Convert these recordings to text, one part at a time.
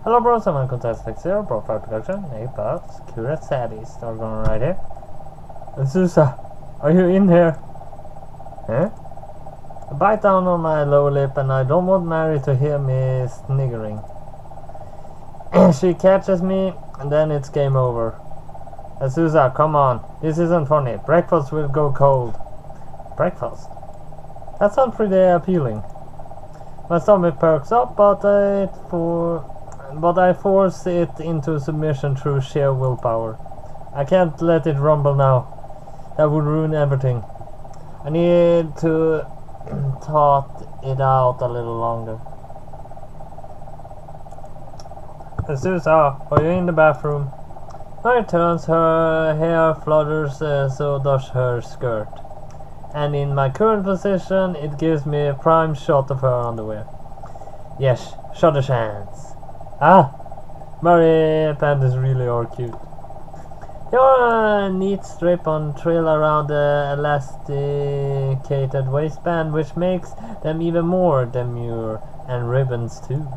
Hello bros, I'm Contest 0, BroFive production, about Sakura Sadist. Are going right here. Susa, are you in here? Huh? I bite down on my lower lip and I don't want Mary to hear me sniggering. She catches me and then it's game over. Susa, come on, this isn't funny. Breakfast will go cold. Breakfast? That sounds pretty appealing. My stomach perks up, but I force it into submission through sheer willpower. I can't let it rumble now. That would ruin everything. I need to thought it out a little longer. Susa, are you in the bathroom? Mary turns, her hair flutters, so does her skirt. And in my current position, it gives me a prime shot of her underwear. Yes, shot a chance. Ah, Mary panties really are cute. You're a neat strip on trail around the elasticated waistband, which makes them even more demure, and ribbons too.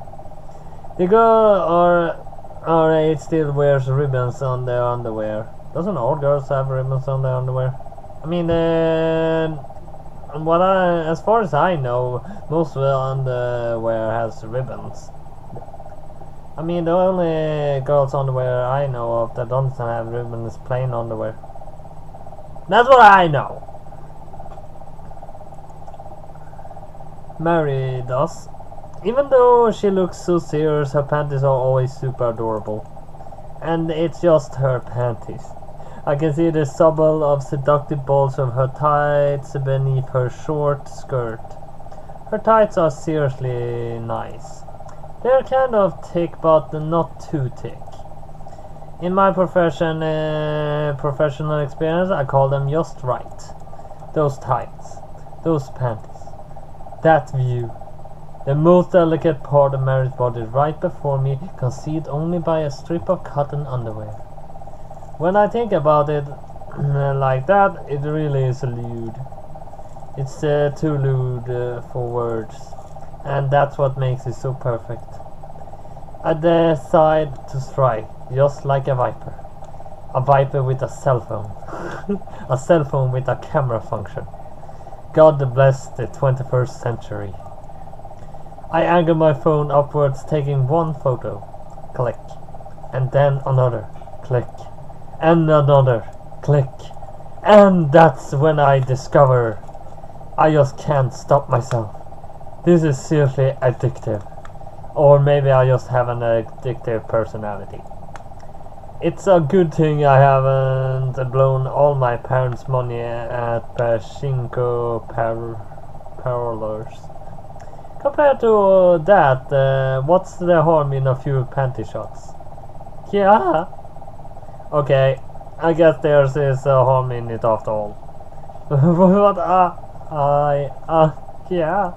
The girl our age still wears ribbons on their underwear. Doesn't all girls have ribbons on their underwear? I mean, as far as I know, most underwear has ribbons. I mean, the only girls' underwear I know of that doesn't have ribbons is plain underwear. That's what I know. Mary does. Even though she looks so serious, her panties are always super adorable. And it's just her panties. I can see the stubble of seductive balls of her tights beneath her short skirt. Her tights are seriously nice. They're kind of thick, but not too thick. In my professional experience, I call them just right. Those tights, those panties, that view. The most delicate part of Mary's body right before me, concealed only by a strip of cotton underwear. When I think about it like that, it really is lewd. It's too lewd for words. And that's what makes it so perfect. I decide to strike, just like a viper. A viper with a cell phone. A cell phone with a camera function. God bless the 21st century. I angle my phone upwards, taking one photo. Click. And then another. Click. And another. Click. And that's when I discover I just can't stop myself. This is seriously addictive. Or maybe I just have an addictive personality. It's a good thing I haven't blown all my parents' money at pachinko parlors. Compared to that, what's the harm in a few panty shots? Yeah. Okay, I guess there's is a harm in it after all. What? Yeah.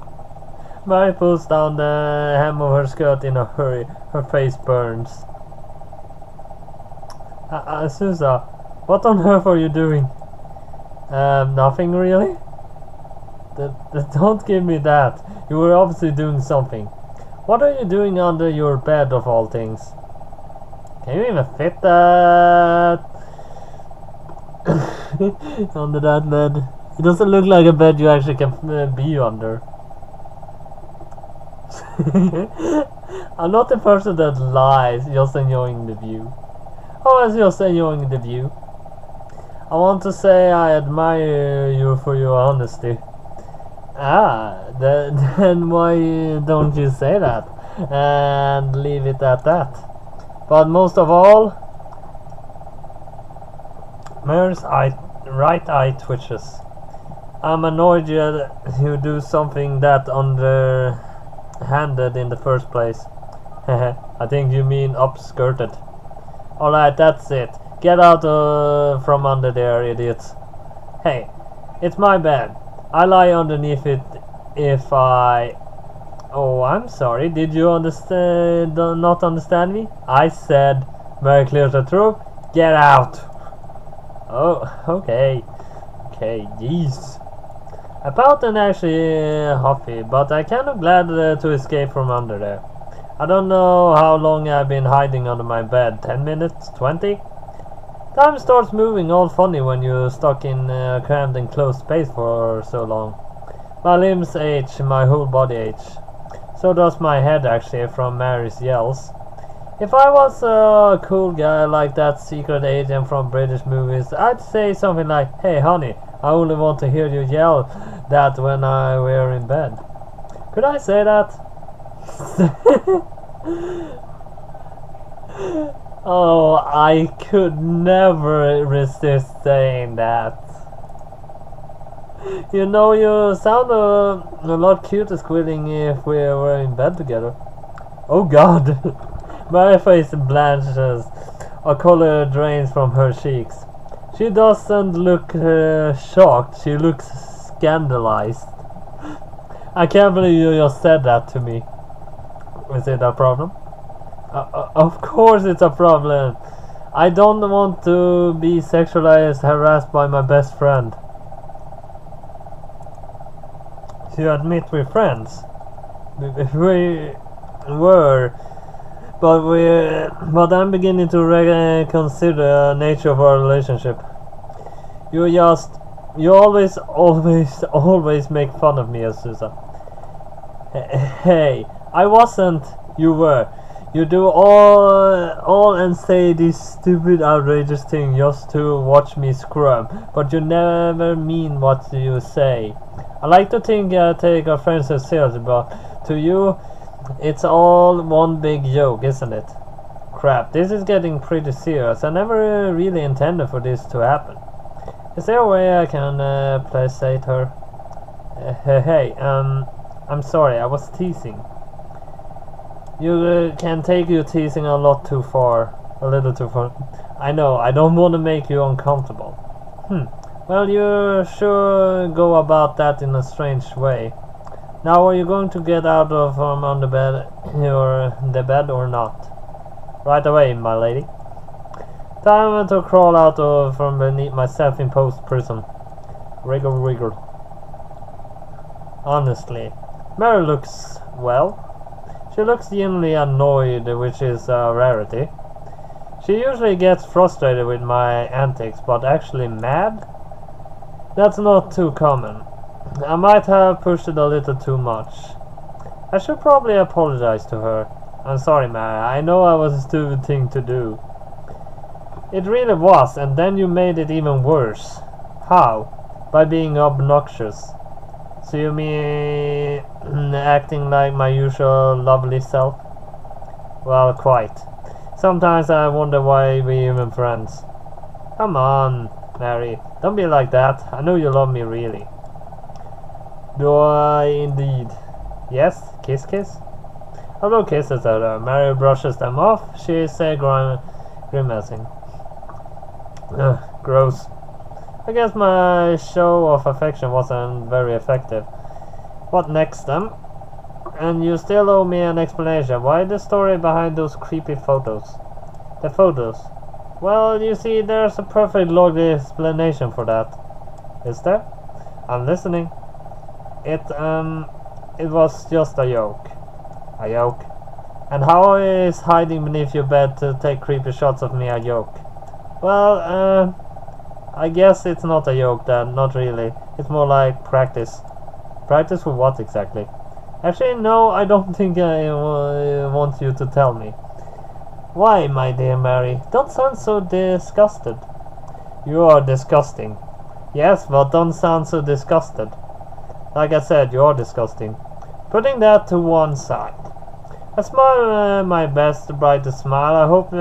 Mary pulls down the hem of her skirt in a hurry. Her face burns. Susa, what on earth are you doing? Nothing really? Don't give me that. You were obviously doing something. What are you doing under your bed of all things? Can you even fit that? Under that bed? It doesn't look like a bed you actually can be under. I'm not the person that lies, just enjoying the view. I was just enjoying the view. I want to say I admire you for your honesty. Then why don't you say that and leave it at that? But most of all, Mary's right eye twitches. I'm annoyed you do something that underhanded in the first place. I think you mean upskirted. Alright, that's it. Get out from under there, idiots. Hey, it's my bed. I lie underneath it if I... Oh, I'm sorry. Did you not understand me? I said, Mary clears her throat. Get out. Oh, okay. Okay, jeez. I pout and actually huffy, but I'm kind of glad to escape from under there. I don't know how long I've been hiding under my bed. 10 minutes? 20? Time starts moving all funny when you're stuck in a cramped and closed space for so long. My limbs age, my whole body age. So does my head actually from Mary's yells. If I was a cool guy like that secret agent from British movies, I'd say something like, "Hey honey, I only want to hear you yell that when we're in bed." Could I say that? Oh, I could never resist saying that. You know, you sound a lot cuter squealing if we were in bed together. Oh god. My face blanches. A color drains from her cheeks. She doesn't look shocked. She looks scandalized. I can't believe you just said that to me. Is it a problem? Of course it's a problem. I don't want to be sexualized, harassed by my best friend. You admit we're friends. We were, but I'm beginning to reconsider the nature of our relationship. You always make fun of me, Azusa. Hey, I wasn't. You were. You do all and say this stupid, outrageous thing just to watch me scrub, but you never mean what you say. I like to think I take our friendship seriously, but to you, it's all one big joke, isn't it? Crap, this is getting pretty serious. I never really intended for this to happen. Is there a way I can placate her? Hey, I'm sorry, I was teasing. You can take your teasing a little too far. I know, I don't want to make you uncomfortable. Well, you sure go about that in a strange way. Now, are you going to get out of on the bed or not? Right away, my lady. Time to crawl out from beneath my self-imposed prison. Wriggle. Honestly, Mary looks well. She looks genuinely annoyed, which is a rarity. She usually gets frustrated with my antics, but actually mad? That's not too common. I might have pushed it a little too much. I should probably apologize to her. I'm sorry, Mary. I know I was a stupid thing to do. It really was, and then you made it even worse. How? By being obnoxious. So you mean acting like my usual lovely self? Well, quite. Sometimes I wonder why we're even friends. Come on, Mary. Don't be like that. I know you love me really. Do I indeed? Yes? Kiss? I blow kisses at her. Mary brushes them off. She's grimacing. Ugh, gross. I guess my show of affection wasn't very effective. What next, then? And you still owe me an explanation. Why the story behind those creepy photos? The photos? Well, you see, there's a perfect logical explanation for that. Is there? I'm listening. It was just a joke. A joke? And how is hiding beneath your bed to take creepy shots of me a joke? Well, I guess it's not a joke then, not really. It's more like practice. Practice for what exactly? Actually, no, I don't think I want you to tell me. Why, my dear Mary? Don't sound so disgusted. You are disgusting. Yes, but don't sound so disgusted. Like I said, you are disgusting. Putting that to one side. I smile my best, brightest smile. I hope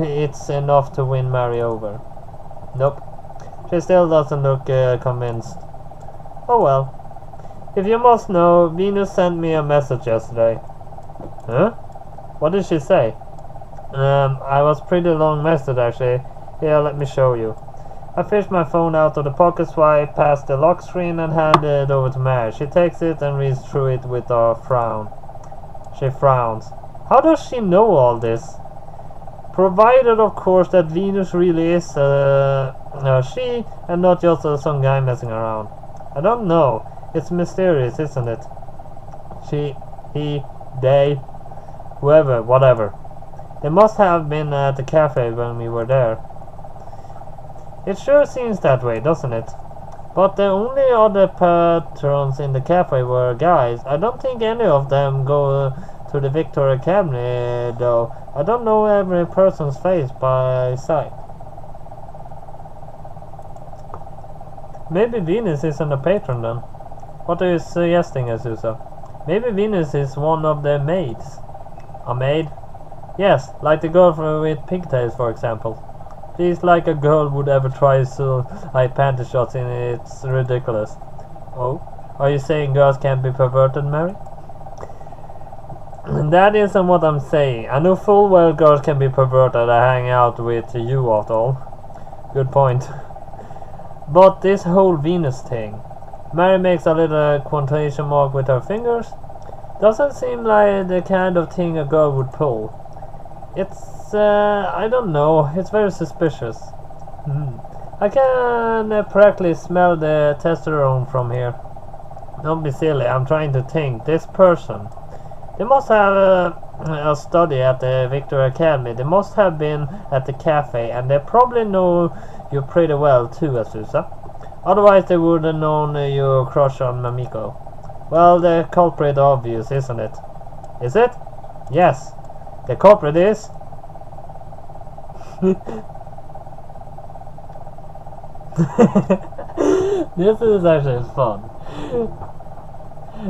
it's enough to win Mary over. Nope. She still doesn't look convinced. Oh well. If you must know, Venus sent me a message yesterday. Huh? What did she say? I was pretty long message actually. Here, let me show you. I fished my phone out of the pocket, swipe past the lock screen and hand it over to Mary. She takes it and reads through it with a frown. She frowns. How does she know all this? Provided, of course, that Venus really is she and not just some guy messing around. I don't know. It's mysterious, isn't it? She, he, they. whoever, whatever. They must have been at the cafe when we were there. It sure seems that way, doesn't it? But the only other patrons in the cafe were guys. I don't think any of them go to the Victor Academy, though. I don't know every person's face by sight. Maybe Venus isn't a patron then. What are you suggesting, Azusa? Maybe Venus is one of the maids. A maid? Yes, like the girl with pigtails, for example. She's like a girl would ever try so high panty shots in. It's ridiculous. Oh? Are you saying girls can't be perverted, Mary? That isn't what I'm saying. I know full well girls can be perverted. I hang out with you after all. Good point. But this whole Venus thing. Mary makes a little quotation mark with her fingers. Doesn't seem like the kind of thing a girl would pull. It's, I don't know, it's very suspicious. I can practically smell the testosterone from here. Don't be silly, I'm trying to think. This person. They must have a study at the Victor Academy. They must have been at the cafe, and they probably know you pretty well too, Azusa. Otherwise they would have known your crush on Mamiko. Well, the culprit obvious, isn't it? Is it? Yes. The culprit is... This is actually fun.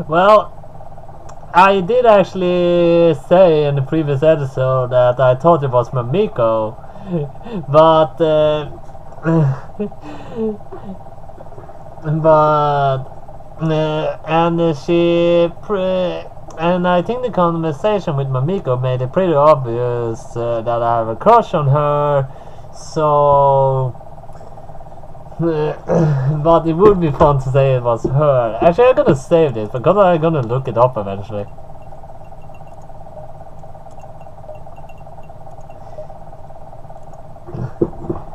Well, I did actually say in the previous episode that I thought it was Mamiko, but and I think the conversation with Mamiko made it pretty obvious that I have a crush on her. So, but it would be fun to say it was her. Actually, I'm gonna save this because I'm gonna look it up eventually.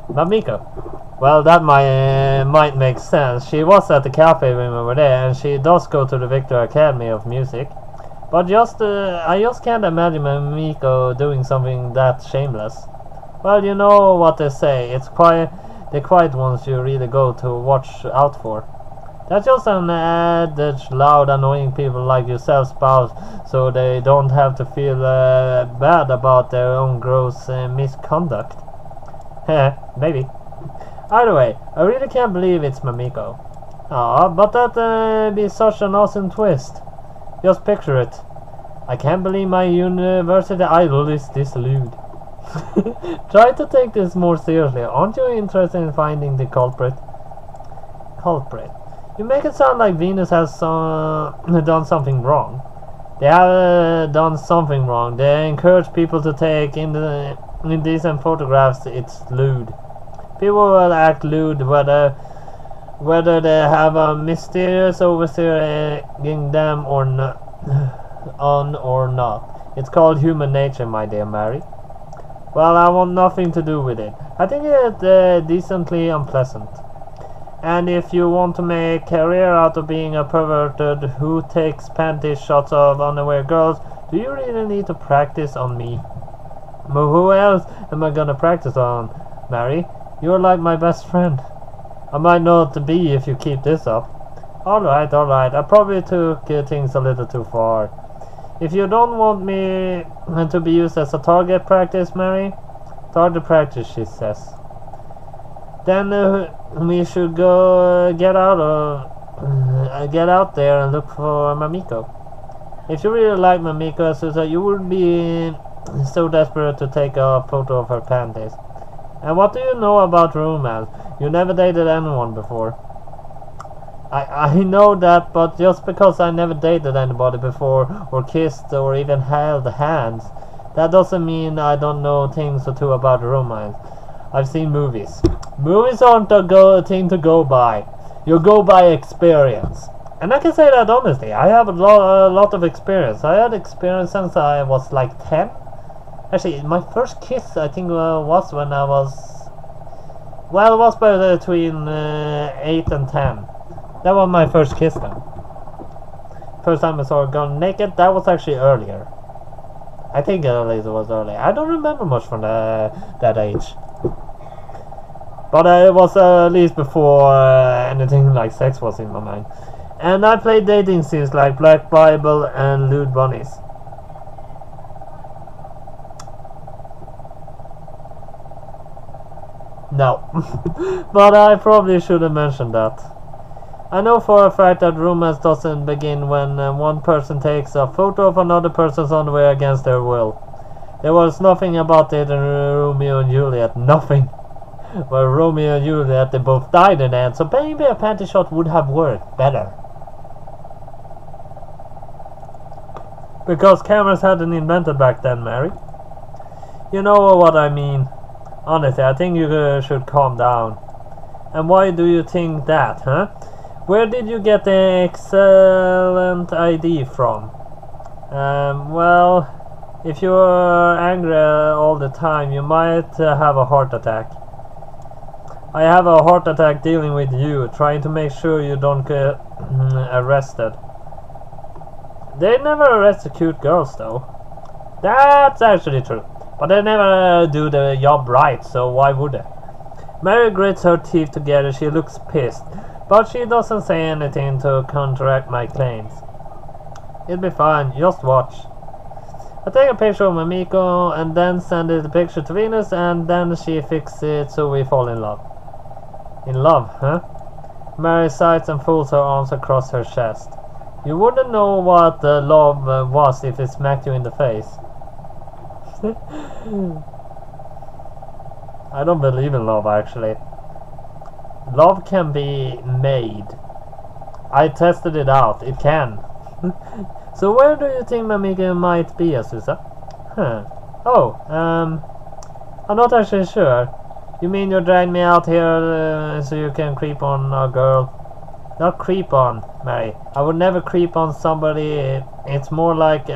Mamiko. Well, that might make sense. She was at the cafe when we were there, and she does go to the Victor Academy of Music. But I just can't imagine Mamiko doing something that shameless. Well, you know what they say. It's the quiet ones you really go to watch out for. That's just an adage loud, annoying people like yourself spout, so they don't have to feel bad about their own gross misconduct. Heh, maybe. Either way, I really can't believe it's Mamiko. But that'd be such an awesome twist. Just picture it. I can't believe my university idol is this lewd. Try to take this more seriously. Aren't you interested in finding the culprit? Culprit. You make it sound like Venus has done something wrong. They have done something wrong. They encourage people to take indecent photographs. It's lewd. People will act lewd whether they have a mysterious overseer egging them or not. It's called human nature, my dear Mary. Well, I want nothing to do with it. I think it's decently unpleasant. And if you want to make a career out of being a perverted who takes panty shots of unaware girls, do you really need to practice on me? But who else am I gonna practice on, Mary? You're like my best friend. I might not be if you keep this up. Alright, I probably took things a little too far. If you don't want me to be used as a target practice, Mary, target practice, she says. Then we should go get out there and look for Mamiko. If you really like Mamiko, Susa, you would be so desperate to take a photo of her panties. And what do you know about romance? You never dated anyone before. I know that, but just because I never dated anybody before, or kissed, or even held hands, that doesn't mean I don't know things or two about romance. I've seen movies. Movies aren't a thing to go by. You go by experience. And I can say that honestly. I have a lot of experience. I had experience since I was like 10. Actually, my first kiss, I think, was when I was... Well, it was between 8 and 10. That was my first kiss then. First time I saw a girl naked, that was actually earlier. I think at least it was early. I don't remember much from that age. But it was at least before anything like sex was in my mind. And I played dating scenes like Black Bible and Lewd Bunnies. No. But I probably should have mentioned that. I know for a fact that romance doesn't begin when one person takes a photo of another person's underwear against their will. There was nothing about it in Romeo and Juliet. Nothing. Well, Romeo and Juliet, they both died in the end, so maybe a panty shot would have worked better. Because cameras hadn't invented back then, Mary. You know what I mean. Honestly, I think you should calm down. And why do you think that, huh? Where did you get the excellent ID from? Well, if you're angry all the time, you might have a heart attack. I have a heart attack dealing with you, trying to make sure you don't get arrested. They never arrest the cute girls, though. That's actually true. But they never do the job right, so why would they? Mary grits her teeth together. She looks pissed. But she doesn't say anything to counteract my claims. It'll be fine, just watch. I take a picture of Mamiko and then send the picture to Venus, and then she fixes it so we fall in love. In love, huh? Mary sighs and folds her arms across her chest. You wouldn't know what love was if it smacked you in the face. I don't believe in love, actually. Love can be made. I tested it out. It can. So where do you think Mamika might be, Azusa? Huh. Oh, I'm not actually sure. You mean you dragged me out here so you can creep on a girl? Not creep on, Mary. I would never creep on somebody. It's more like,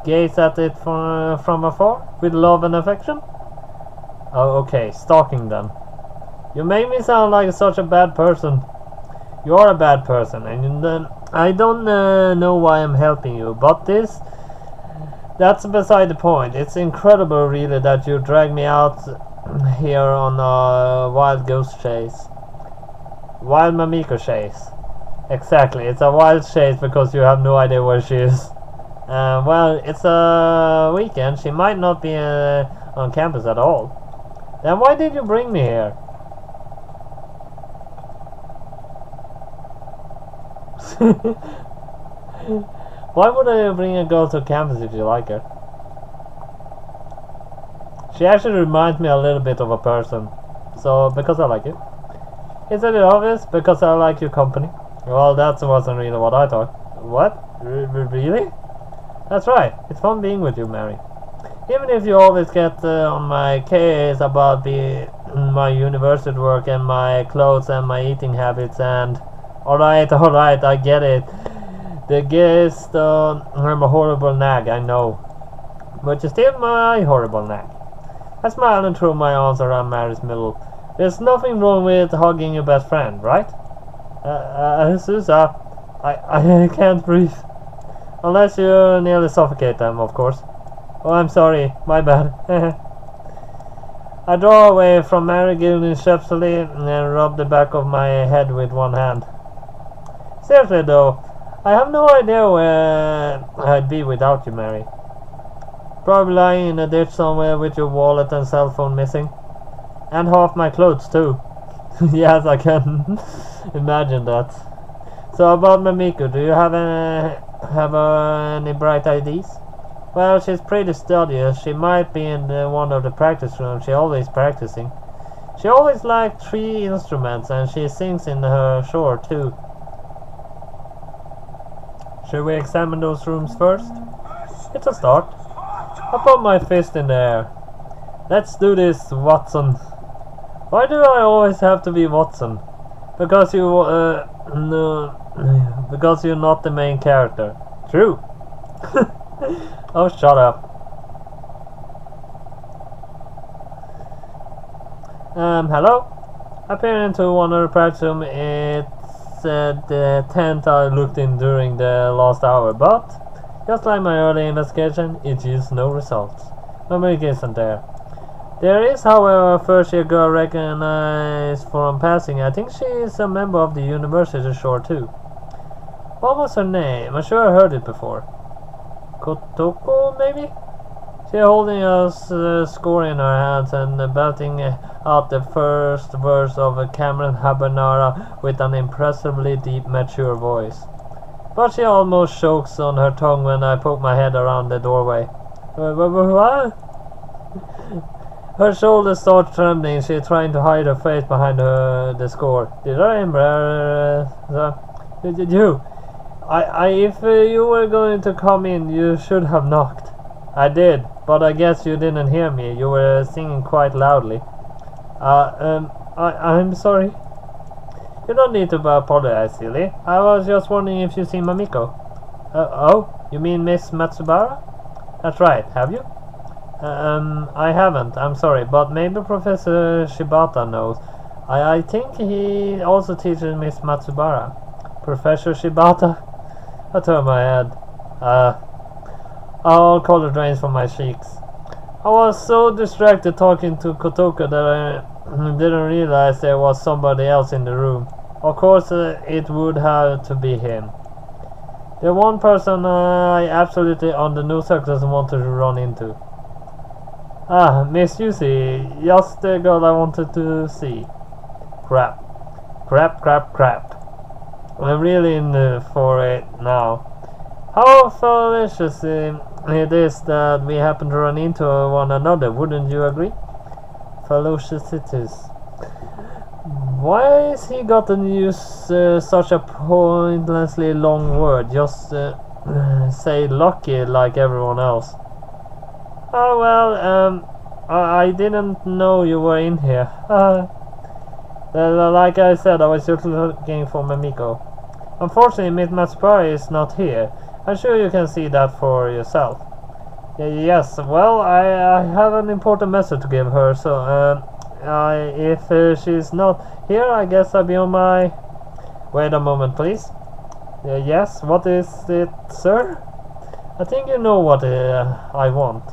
gaze at it from afar with love and affection? Oh, okay. Stalking them. You make me sound like such a bad person. You're a bad person, and I don't know why I'm helping you, but that's beside the point. It's incredible, really, that you dragged me out here on a wild ghost chase. Wild Mamiko chase. Exactly, it's a wild chase because you have no idea where she is. Well, it's a weekend. She might not be on campus at all. Then why did you bring me here? Why would I bring a girl to campus if you like her? She actually reminds me a little bit of a person. So, because I like you. Isn't it obvious? Because I like your company. Well, that wasn't really what I thought. What? Really? That's right. It's fun being with you, Mary. Even if you always get on my case about my university work and my clothes and my eating habits and... Alright, I get it. The guest, I'm a horrible nag, I know. But you're still my horrible nag. I smile and throw my arms around Mary's middle. There's nothing wrong with hugging your best friend, right? Susa, I can't breathe. Unless you nearly suffocate them, of course. Oh, I'm sorry, my bad. I draw away from Mary, giggling shapely, and rub the back of my head with one hand. Seriously though, I have no idea where I'd be without you, Mary. Probably lying in a ditch somewhere with your wallet and cell phone missing. And half my clothes too. Yes, I can imagine that. So about Mamiko, do you have any bright ideas? Well, she's pretty studious. She might be in one of the practice rooms. She's always practicing. She always liked 3 instruments, and she sings in her short too. Should we examine those rooms first? It's a start. I put my fist in the air. Let's do this, Watson. Why do I always have to be Watson? Because no, because you're not the main character. True. Oh, shut up. Hello? I peered into one of the practice room. It's the tent I looked in during the last hour, but Just like my early investigation, it yields no results. My milk isn't there. There is, however, a first-year girl recognized from passing. I think she is a member of the university shore too. What was her name? I'm sure I heard it before. Kotoko, maybe? She holding a score in her hands and belting out the first verse of a Cameron Habanera with an impressively deep, mature voice. But she almost chokes on her tongue when I poke my head around the doorway. What? Her shoulders start trembling. She's trying to hide her face behind the score. Did I embarrass her? Did you? If you were going to come in, you should have knocked. I did, but I guess you didn't hear me. You were singing quite loudly. I'm sorry. You don't need to apologize, silly. I was just wondering if you see Mamiko. Oh, you mean Miss Matsubara? That's right, have you? I haven't, I'm sorry, but maybe Professor Shibata knows. I think he also teaches Miss Matsubara. Professor Shibata? I turn my head. All color drains from my cheeks. I was so distracted talking to Kotoko that I didn't realize there was somebody else in the room. Of course, it would have to be him. The one person I absolutely on the no circus wanted to run into. Ah, Miss Yusi, just the girl I wanted to see. Crap. I'm really in for it now. How delicious it is that we happen to run into one another, wouldn't you agree? Fellowship. Why has he gotten to use such a pointlessly long word? Just say lucky like everyone else. Oh well, I didn't know you were in here. Like I said, I was just looking for Mamiko. Unfortunately, Miss Matsubara is not here. I'm sure you can see that for yourself. Yes, well, I have an important message to give her, so if she's not here, I guess I'll be on my... Wait a moment, please. Yes, what is it, sir? I think you know what I want.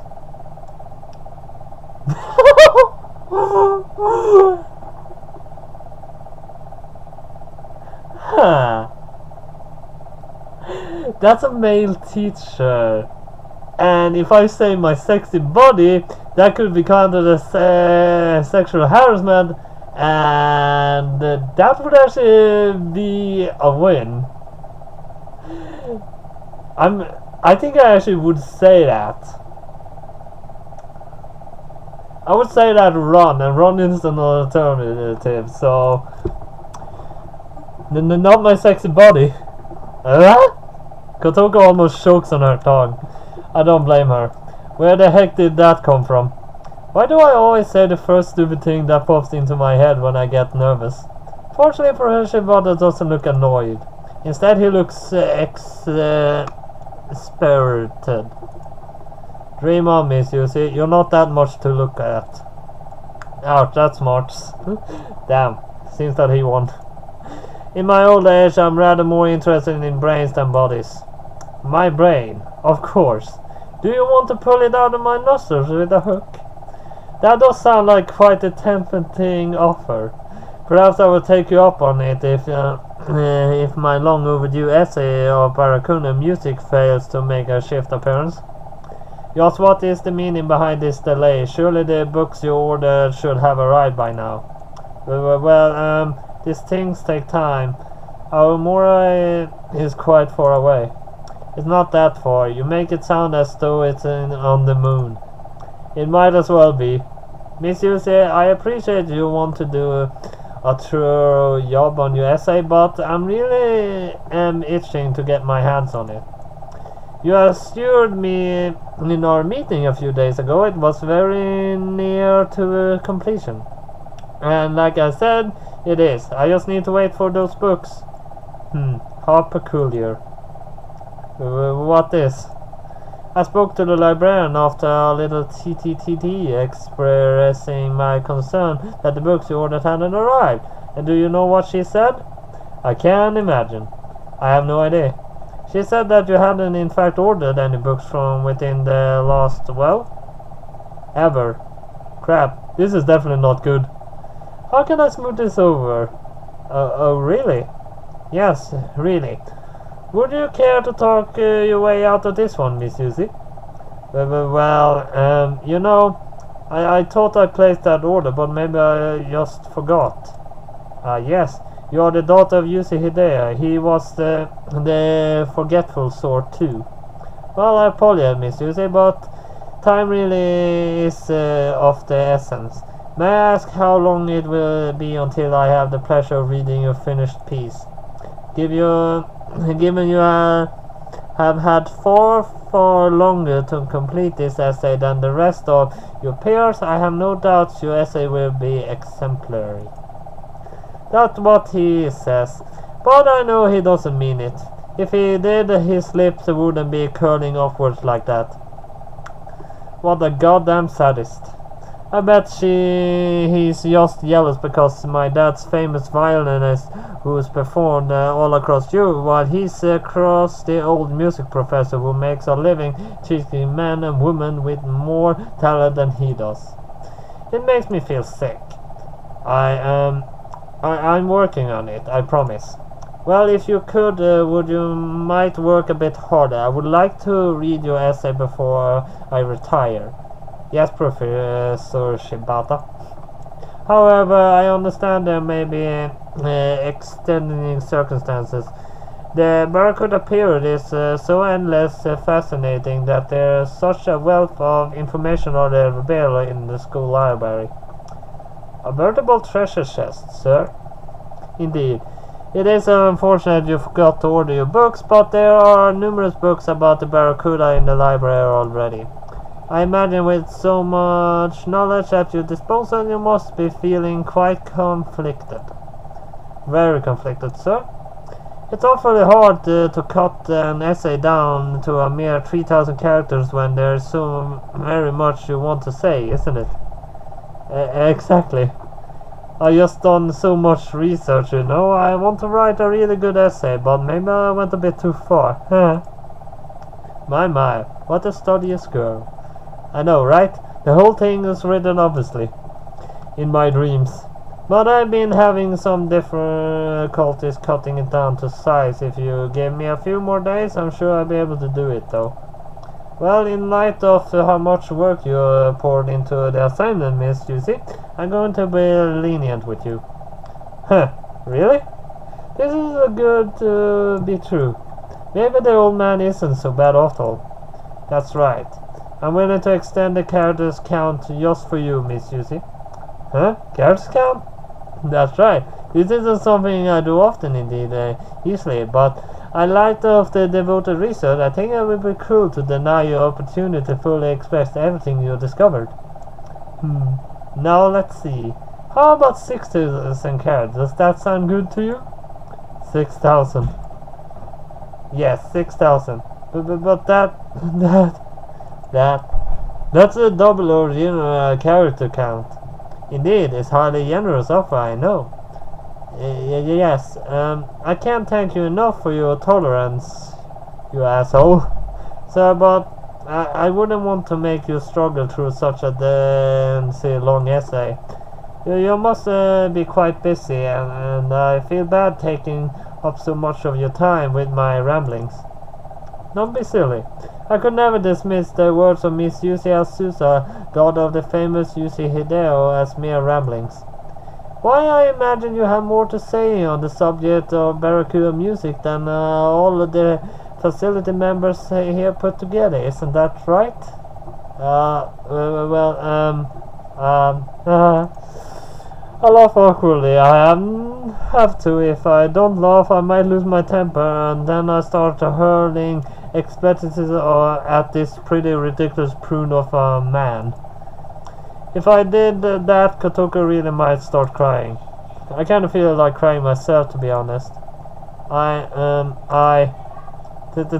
Huh. That's a male teacher. And if I say my sexy body, that could be counted as sexual harassment, and that would actually be a win. I think I actually would say that. I would say that run, and run is an alternative, so... Not my sexy body. Kotoko almost chokes on her tongue. I don't blame her. Where the heck did that come from? Why do I always say the first stupid thing that pops into my head when I get nervous? Fortunately, Professor Shibata doesn't look annoyed. Instead, he looks spirited. Dream on, Miss Yusi. You're not that much to look at. Ouch, that smarts. Damn, seems that he won. In my old age, I'm rather more interested in brains than bodies. My brain, of course. Do you want to pull it out of my nostrils with a hook? That does sound like quite a tempting offer. Perhaps I will take you up on it if my long overdue essay of Barakuna music fails to make a shift appearance. Just what is the meaning behind this delay? Surely the books you ordered should have arrived by now. Well, these things take time. Our Mora is quite far away. It's not that far. You make it sound as though it's on the moon. It might as well be. Miss Yusi, I appreciate you want to do a thorough job on your essay, but I'm really itching to get my hands on it. You assured me in our meeting a few days ago it was very near to completion. And like I said, it is. I just need to wait for those books. How peculiar. What is? I spoke to the librarian after a little TTTT expressing my concern that the books you ordered hadn't arrived. And do you know what she said? I can't imagine. I have no idea. She said that you hadn't in fact ordered any books from within the last, well, ever. Crap, this is definitely not good. How can I smooth this over? Oh, really? Yes, really. Would you care to talk your way out of this one, Miss Susie? Well, you know, I thought I placed that order, but maybe I just forgot. Yes, you are the daughter of Yusi Hideo. He was the forgetful sort too. Well, I apologize, Miss Yusi, but time really is of the essence. May I ask how long it will be until I have the pleasure of reading your finished piece? Given you have had far longer to complete this essay than the rest of your peers, I have no doubts your essay will be exemplary. That's what he says, but I know he doesn't mean it. If he did, his lips wouldn't be curling upwards like that. What a goddamn sadist. I bet he's just jealous because my dad's famous violinist who's performed all across Europe, while he's across the old music professor who makes a living teaching men and women with more talent than he does. It makes me feel sick. I'm working on it, I promise. Well, if you could, would you might work a bit harder? I would like to read your essay before I retire. Yes, Professor Shibata. However, I understand there may be extenuating circumstances. The Barracuda period is so endless fascinating that there's such a wealth of information already available in the school library. A veritable treasure chest, sir. Indeed. It is unfortunate you forgot to order your books, but there are numerous books about the Barracuda in the library already. I imagine with so much knowledge at your disposal, you must be feeling quite conflicted. Very conflicted, sir. It's awfully hard to cut an essay down to a mere 3,000 characters when there's so very much you want to say, isn't it? Exactly. I just done so much research, you know. I want to write a really good essay, but maybe I went a bit too far. My, what a studious girl. I know, right? The whole thing is written obviously in my dreams. But I've been having some difficulties cutting it down to size. If you give me a few more days, I'm sure I'll be able to do it, though. Well, in light of how much work you poured into the assignment, Miss Juicy, I'm going to be lenient with you. Huh, really? This is good to be true. Maybe the old man isn't so bad after all. That's right. I'm willing to extend the characters count just for you, Miss Juicy. Huh? Characters count? That's right. This isn't something I do often indeed, easily, but in light of the devoted research, I think it would be cruel to deny you opportunity to fully express everything you discovered. Now let's see. How about 6,000 carats? Does that sound good to you? 6,000. Yes, 6,000. But that's a double original character count. Indeed, it's highly generous offer, I know. Yes, I can't thank you enough for your tolerance, you asshole. Sir, but I wouldn't want to make you struggle through such a long essay. You must be quite busy, and I feel bad taking up so much of your time with my ramblings. Don't be silly. I could never dismiss the words of Miss Yusi Asusa, daughter of the famous Yusi Hideo, as mere ramblings. Why, I imagine you have more to say on the subject of Barracuda music than all of the facility members here put together, isn't that right? I laugh awkwardly. I have to. If I don't laugh, I might lose my temper, and then I start hurling expletives at this pretty ridiculous prune of a man. If I did that, Kotoka really might start crying. I kind of feel like crying myself, to be honest.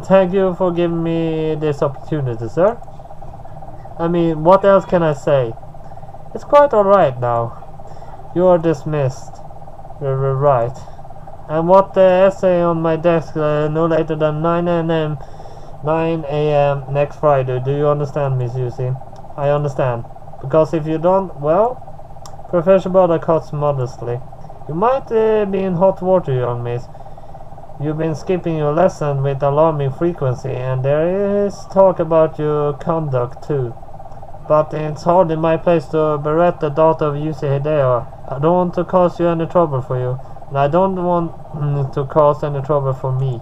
Thank you for giving me this opportunity, sir. I mean, what else can I say? It's quite alright now. You are dismissed. Right. And what the essay on my desk no later than 9 a.m. next Friday. Do you understand, Miss Yusi? I understand. Because if you don't, well, Professor Butter cuts modestly. You might be in hot water, young miss. You've been skipping your lesson with alarming frequency, and there is talk about your conduct too. But it's hardly my place to berate the daughter of Yusi Hideo. I don't want to cause you any trouble for you, and I don't want to cause any trouble for me.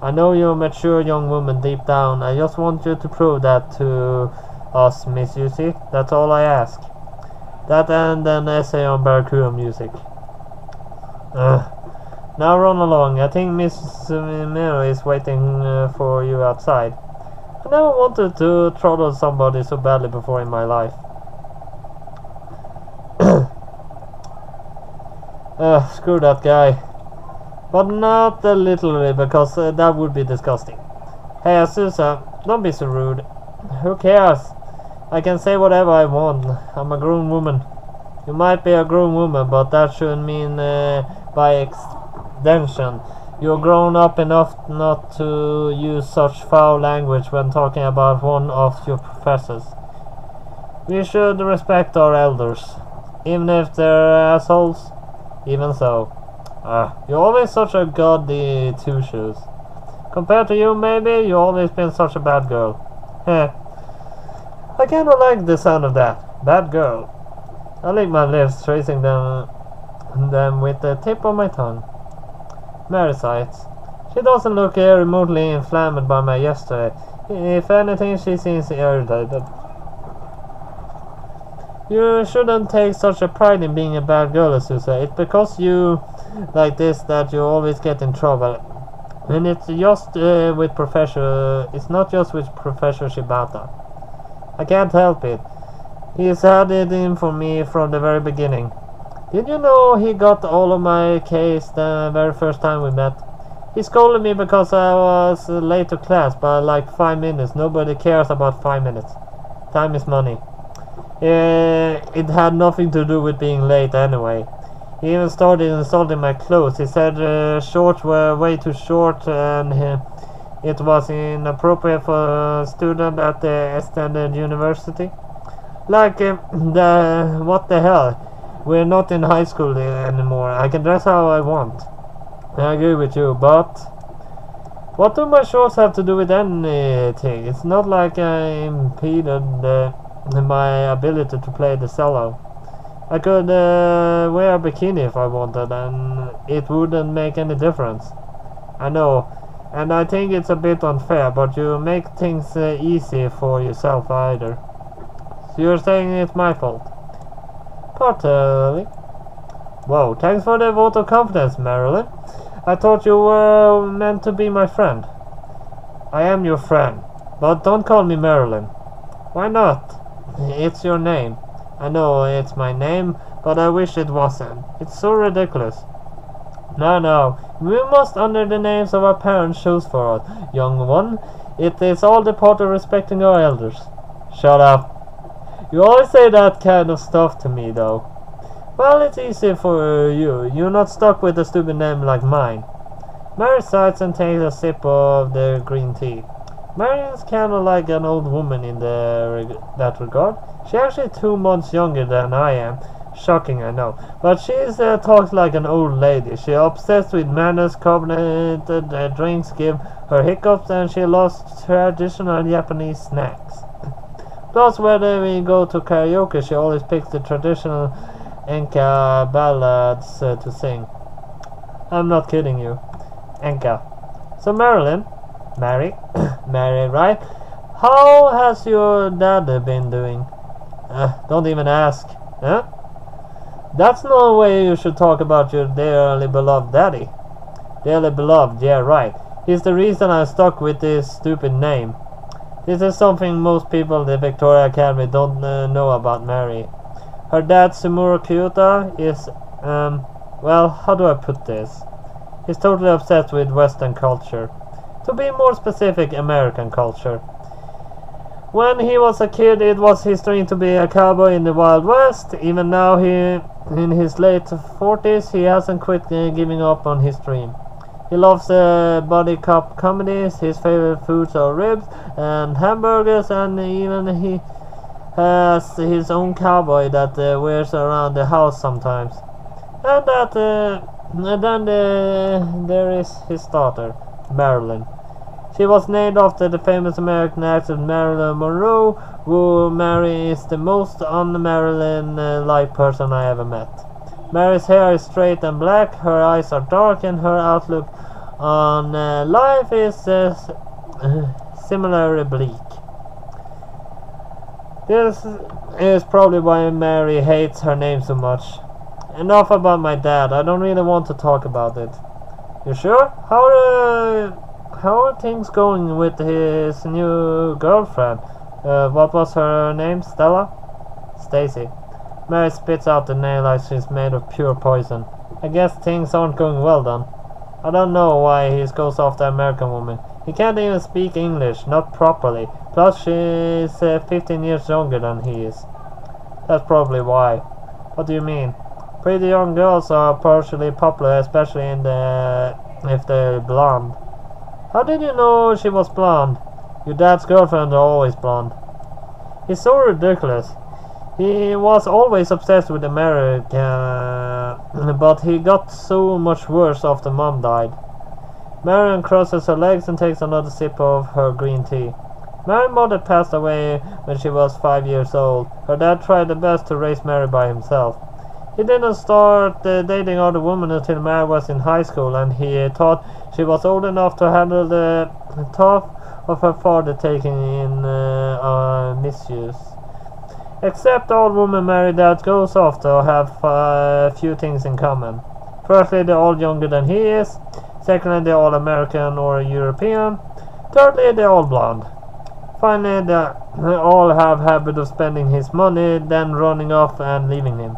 I know you're a mature young woman deep down. I just want you to prove that to us, Miss Yusi. That's all I ask. That and an essay on Barracuda music. Now run along. I think Miss Miro is waiting for you outside. I never wanted to throttle somebody so badly before in my life. Screw that guy. But not literally, because that would be disgusting. Hey Azusa, don't be so rude. Who cares? I can say whatever I want. I'm a grown woman. You might be a grown woman, but that shouldn't mean by extension you're grown up enough not to use such foul language when talking about one of your professors. We should respect our elders, even if they're assholes. Even so. You're always such a godly two-shoes. Compared to you, maybe, you've always been such a bad girl. Heh. I kinda like the sound of that. Bad girl. I lick my lips, tracing them with the tip of my tongue. Mary sighs. She doesn't look remotely inflamed by my yesterday. If anything, she seems irritated. You shouldn't take such a pride in being a bad girl, Azusa. It's because you like this that you always get in trouble. And it's just with Professor... It's not just with Professor Shibata. I can't help it. He's had it in for me from the very beginning. Did you know he got all of my case the very first time we met? He scolded me because I was late to class by like 5 minutes. Nobody cares about 5 minutes. Time is money. It had nothing to do with being late anyway. He even started insulting my clothes. He said shorts were way too short and it was inappropriate for a student at the extended university. Like, what the hell? We're not in high school anymore. I can dress how I want. I agree with you, but what do my shorts have to do with anything? It's not like I impeded my ability to play the cello. I could wear a bikini if I wanted, and it wouldn't make any difference. I know, and I think it's a bit unfair, but you make things easy for yourself either. So you're saying it's my fault? Partly. Whoa, thanks for the vote of confidence, Marilyn. I thought you were meant to be my friend. I am your friend, but don't call me Marilyn. Why not? It's your name. I know it's my name, but I wish it wasn't. It's so ridiculous. No, we must honor the names of our parents chose for us, young one. It is all the part of respecting our elders. Shut up. You always say that kind of stuff to me, though. Well, it's easy for you. You're not stuck with a stupid name like mine. Mary sighs and takes a sip of the green tea. Marian's kind of like an old woman in that regard. She's actually 2 months younger than I am. Shocking, I know. But she talks like an old lady. She's obsessed with manners, carbonated drinks give her hiccups, and she loves traditional Japanese snacks. Plus, whether we go to karaoke, she always picks the traditional Enka ballads to sing. I'm not kidding you. Enka. So Marilyn, Mary, right? How has your dad been doing? Don't even ask. Huh? That's no way you should talk about your dearly beloved daddy. Dearly beloved, yeah, right. He's the reason I'm stuck with this stupid name. This is something most people in the Victoria Academy don't know about Mary. Her dad, Sumuro Kyota, is, well, how do I put this? He's totally obsessed with Western culture. To be more specific, American culture. When he was a kid, it was his dream to be a cowboy in the Wild West. Even now, in his late 40s, he hasn't quit giving up on his dream. He loves body cop comedies. His favorite foods are ribs and hamburgers, and even he has his own cowboy that wears around the house sometimes. And then there is his daughter, Marilyn. She was named after the famous American actress Marilyn Monroe, who Mary is the most un-Marilyn-like person I ever met. Mary's hair is straight and black, her eyes are dark, and her outlook on life is similarly bleak. This is probably why Mary hates her name so much. Enough about my dad, I don't really want to talk about it. You sure? How are things going with his new girlfriend? What was her name? Stella? Stacy. Mary spits out the nail like she's made of pure poison. I guess things aren't going well then. I don't know why he goes after American woman. He can't even speak English, not properly. Plus she's 15 years younger than he is. That's probably why. What do you mean? Pretty young girls are partially popular, especially if they're blonde. How did you know she was blonde? Your dad's girlfriends are always blonde. He's so ridiculous. He was always obsessed with America, but he got so much worse after Mom died. Marion crosses her legs and takes another sip of her green tea. Mary's mother passed away when she was 5 years old. Her dad tried the best to raise Mary by himself. He didn't start dating other women until Mary was in high school, and he thought she was old enough to handle the thought of her father taking in misuse. Except all women Mary dad goes after have a few things in common. Firstly, they're all younger than he is. Secondly, they're all American or European. Thirdly, they're all blonde. Finally, they all have habit of spending his money, then running off and leaving him.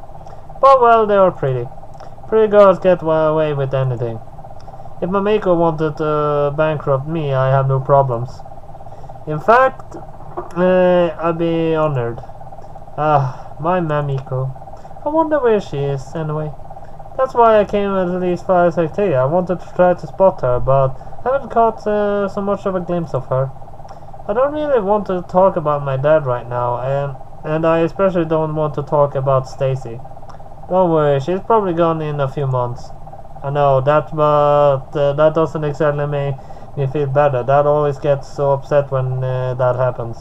But well, they are pretty. Pretty girls get away with anything. If Mamiko wanted to bankrupt me, I have no problems. In fact, I'd be honored. My Mamiko. I wonder where she is, anyway. That's why I came at least for SAT. I wanted to try to spot her, but haven't caught so much of a glimpse of her. I don't really want to talk about my dad right now, and I especially don't want to talk about Stacy. Don't worry, she's probably gone in a few months. I know that, but that doesn't exactly make me feel better. Dad always gets so upset when that happens.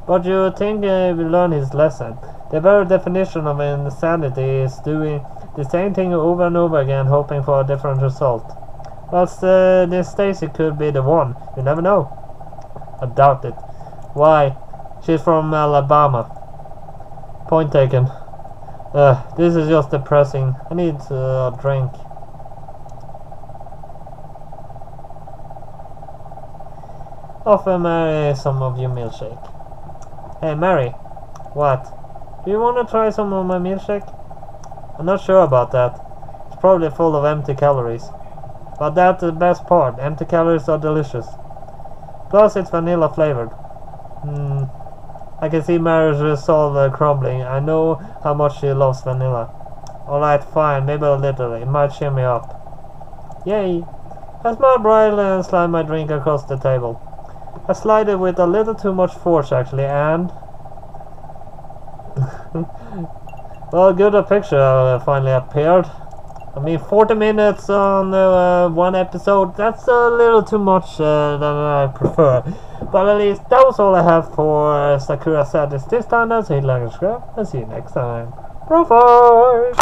But you think he will learn his lesson? The very definition of insanity is doing the same thing over and over again, hoping for a different result. Well, this Stacy could be the one. You never know. I doubt it. Why? She's from Alabama. Point taken. This is just depressing. I need a drink. Offer Mary some of your milkshake. Hey Mary, what? Do you want to try some of my milkshake? I'm not sure about that. It's probably full of empty calories. But that's the best part. Empty calories are delicious. Plus it's vanilla flavored. I can see Mary's resolve crumbling. I know how much she loves vanilla. Alright, fine, maybe a little. It might cheer me up. Yay! I smile brightly and slide my drink across the table. I slide it with a little too much force actually, and... well, good a picture finally appeared. I mean, 40 minutes on one episode, that's a little too much than I prefer. But at least that was all I have for Sakura Sadist this time. So hit like and subscribe, and see you next time. BroFive!